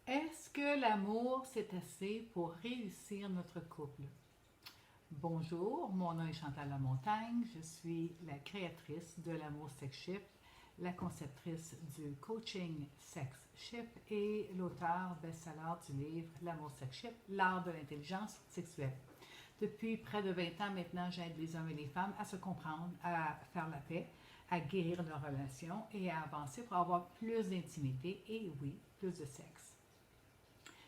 Est-ce que l'amour, c'est assez pour réussir notre couple? Bonjour, mon nom est Chantal Lamontagne. Je suis la créatrice de l'Amour Sex Ship, la conceptrice du coaching Sex Ship et l'auteur best-seller du livre L'Amour Sex Ship, l'art de l'intelligence sexuelle. Depuis près de 20 ans maintenant, j'aide les hommes et les femmes à se comprendre, à faire la paix, à guérir leurs relations et à avancer pour avoir plus d'intimité et oui, plus de sexe.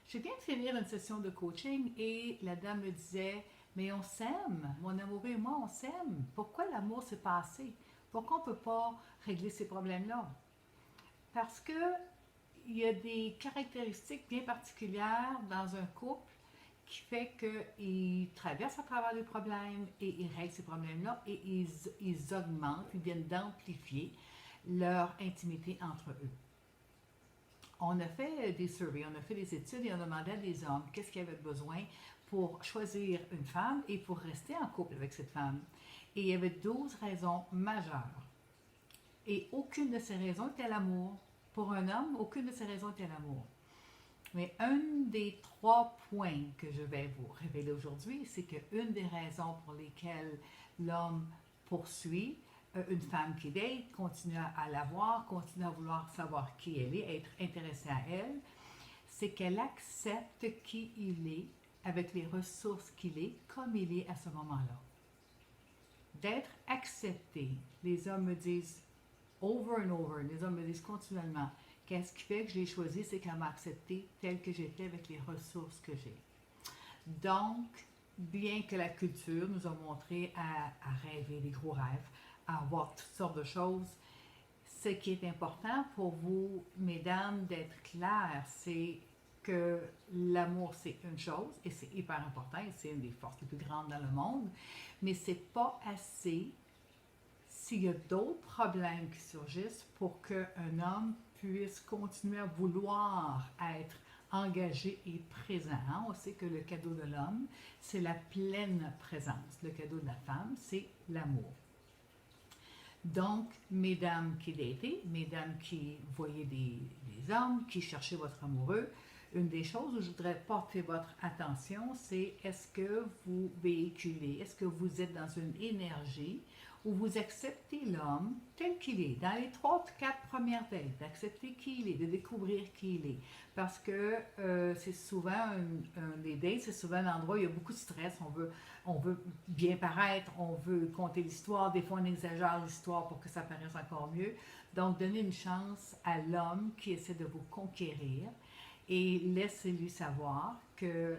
Je viens de finir une session de coaching et la dame me disait, mais on s'aime, mon amoureux et moi, on s'aime. Pourquoi l'amour s'est passé? Pourquoi on ne peut pas régler ces problèmes-là? Parce que il y a des caractéristiques bien particulières dans un couple qui fait qu'ils traversent à travers les problèmes et ils règlent ces problèmes-là et ils augmentent, ils viennent d'amplifier leur intimité entre eux. On a fait des surveys, on a fait des études et on a demandé à des hommes qu'est-ce qu'ils avaient besoin pour choisir une femme et pour rester en couple avec cette femme. Et il y avait 12 raisons majeures. Et aucune de ces raisons était l'amour. Pour un homme, aucune de ces raisons était l'amour. Mais un des 3 points que je vais vous révéler aujourd'hui, c'est qu'une des raisons pour lesquelles l'homme poursuit une femme qui date, continue à la voir, continue à vouloir savoir qui elle est, être intéressé à elle, c'est qu'elle accepte qui il est, avec les ressources qu'il est, comme il est à ce moment-là. D'être accepté. Les hommes me disent over and over, les hommes me disent continuellement, qu'est-ce qui fait que je l'ai choisi, c'est qu'elle m'a accepté tel que j'étais avec les ressources que j'ai. Donc, bien que la culture nous a montré à rêver des gros rêves, à avoir toutes sortes de choses, ce qui est important pour vous, mesdames, d'être claires, c'est que l'amour, c'est une chose, et c'est hyper important, et c'est une des forces les plus grandes dans le monde, mais c'est pas assez s'il y a d'autres problèmes qui surgissent pour qu'un homme puisse continuer à vouloir être engagé et présent. On sait que le cadeau de l'homme, c'est la pleine présence. Le cadeau de la femme, c'est l'amour. Donc, mesdames qui datez, mesdames qui voyez des hommes, qui cherchez votre amoureux, une des choses où je voudrais porter votre attention, c'est est-ce que vous véhiculez, est-ce que vous êtes dans une énergie où vous acceptez l'homme tel qu'il est, dans les 3 ou 4 premières dates, d'accepter qui il est, de découvrir qui il est. Parce que c'est souvent, les dates, c'est souvent un endroit où il y a beaucoup de stress, on veut bien paraître, on veut conter l'histoire, des fois on exagère l'histoire pour que ça paraisse encore mieux. Donc, donnez une chance à l'homme qui essaie de vous conquérir et laissez-lui savoir que